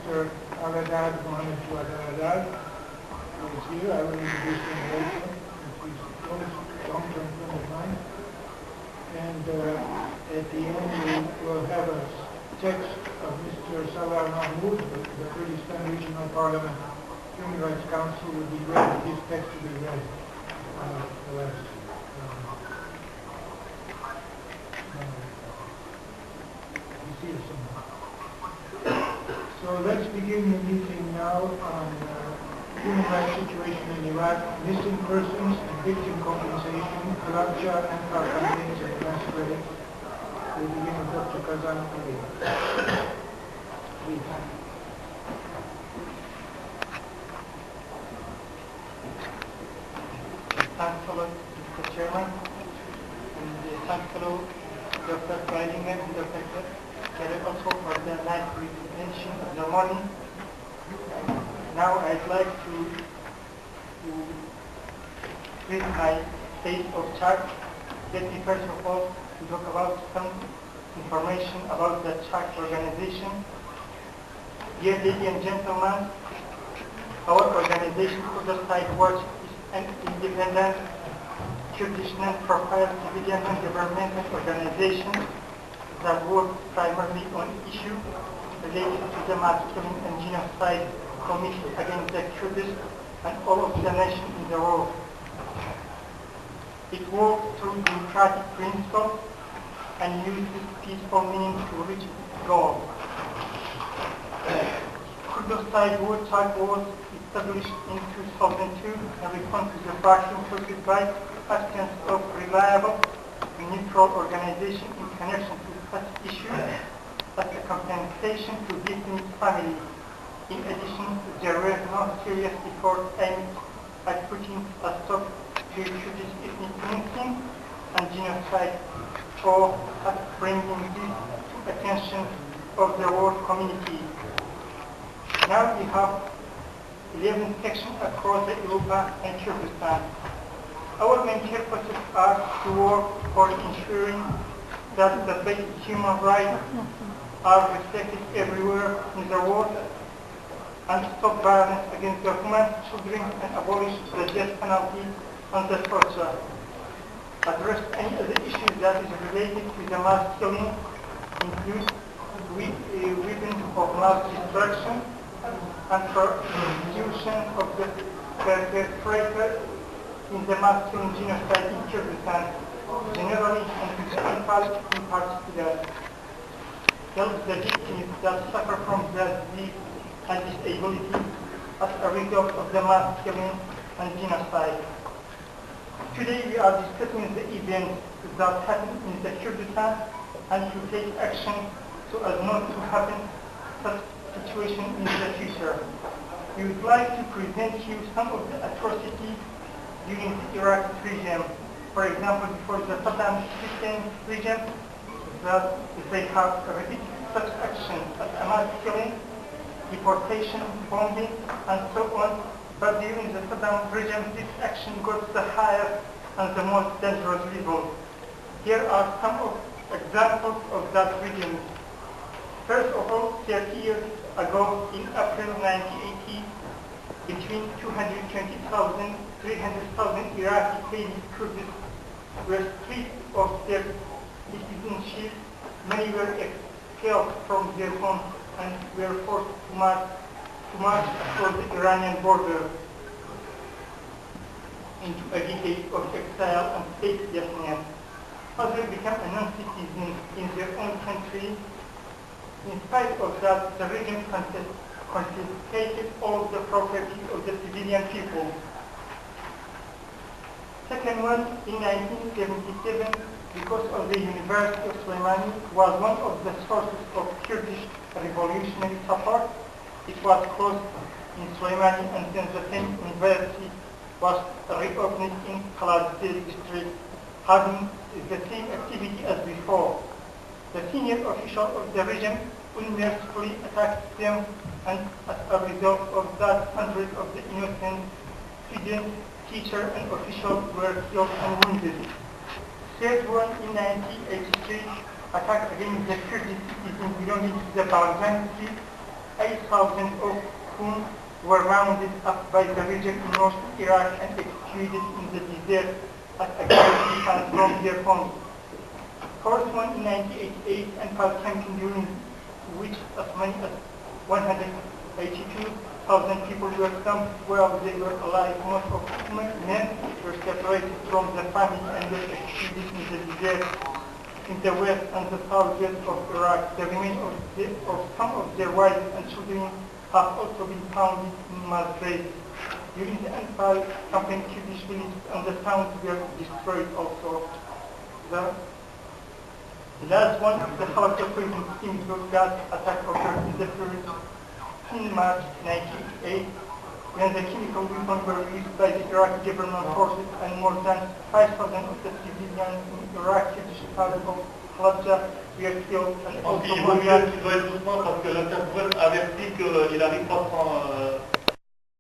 Mr. Aladad, Mohammed Fuad Aladad, who is here. I will introduce him later. He's a close, long-term friend of mine. And at the end, we will have a text of Mr. Salah Mahmoud, the Kurdistan Regional Parliament Human Rights Council. Would be great if his text to be read. The last. You see it somewhere. So let's begin the meeting now on human rights situation in Iraq, missing persons and victim compensation, Halabja and our campaigns and transferring. We begin with Dr. Kazan Ali. Please. Thanks a lot, Mr. Chairman, and thanks a lot, Dr. Freilinger and Dr. Kerry also for the nice presentation of the morning. Now I'd like to read my state of chart. Let me first of all to talk about some information about the chart organization. Dear ladies and gentlemen, our organization, Other Side Watch, is an independent Kurdish non-profit civilian and governmental organization that works primarily on issues related to the mass killing and genocide committed against the Kurds and all of the nations in the world. It works through democratic principles and uses peaceful means to reach its goal. Kurdistan Watch was established in 2002 and responds to the vacuum caused by absence of reliable and neutral organization in connection to such issues as a compensation to victims' families. In addition, there were no serious efforts aimed at putting a stop to Kurdish ethnic cleansing and genocide, or at bringing this to attention of the world community. Now we have 11 sections across the Europa and Kurdistan. Our main purposes are to work for ensuring that the basic human rights are respected everywhere in the world, and stop violence against the women, children, and abolish the death penalty and the torture. Address any other issues that is related to the mass killing, include weapons of mass destruction and prosecution of the perpetrators in the mass killing genocide in Kurdistan, generally and in particular. Help the victims that suffer from disease and disability as a result of the mass killing and genocide. Today we are discussing the events that happened in the Kurdistan and to take action so as not to happen such situation in the future. We would like to present you some of the atrocities during the Iraq regime. For example, before the Saddam Hussein regime, that they have repeated such actions as mass killing, deportation, bombing, and so on. But during the Saddam regime, this action got the highest and the most dangerous level. Here are some of examples of that regime. First of all, 30 years ago, in April 1980, between 220,000 300,000 Iraqi baby Kurds were stripped of their citizenship. Many were expelled from their homes and were forced to march toward the Iranian border into a decade of exile and statelessness. Others became a non-citizen in their own country. In spite of that, the regime confiscated all the property of the civilian people. Second one, in 1977, because of the University of Soleimani was one of the sources of Kurdish revolutionary support. It was closed in Soleimani, and then the same university was reopened in Halabja district, having the same activity as before. The senior official of the regime unmercifully attacked them, and as a result of that, hundreds of the innocent students, teachers, and officials were killed and wounded. Third one, in 1983, attack against the Kurdish citizens belonging to the Barzanji 8,000 of whom were rounded up by the region in north Iraq and executed in the desert at a great distance from their homes. First one in 1988 and past campaign during which as many as 182,000 people were dumped while they were alive. Most of men were separated from the family and were executed in the desert in the west and the southwest of Iraq. The remains of some of their wives and children have also been found in mass graves. During the Anfal campaign, Kurdish villages and the towns were destroyed also. The last one of the Halabja poison chemical gas attack occurred in the first in March 1988 when the chemical weapons were used by the Iraqi government forces and more than 5,000 of the civilians in Iraq, Kurdish part of Halabja were killed and also Il vaut mieux qu'il doit être doucement parce que l'interprète avertit qu'il n'arrive pas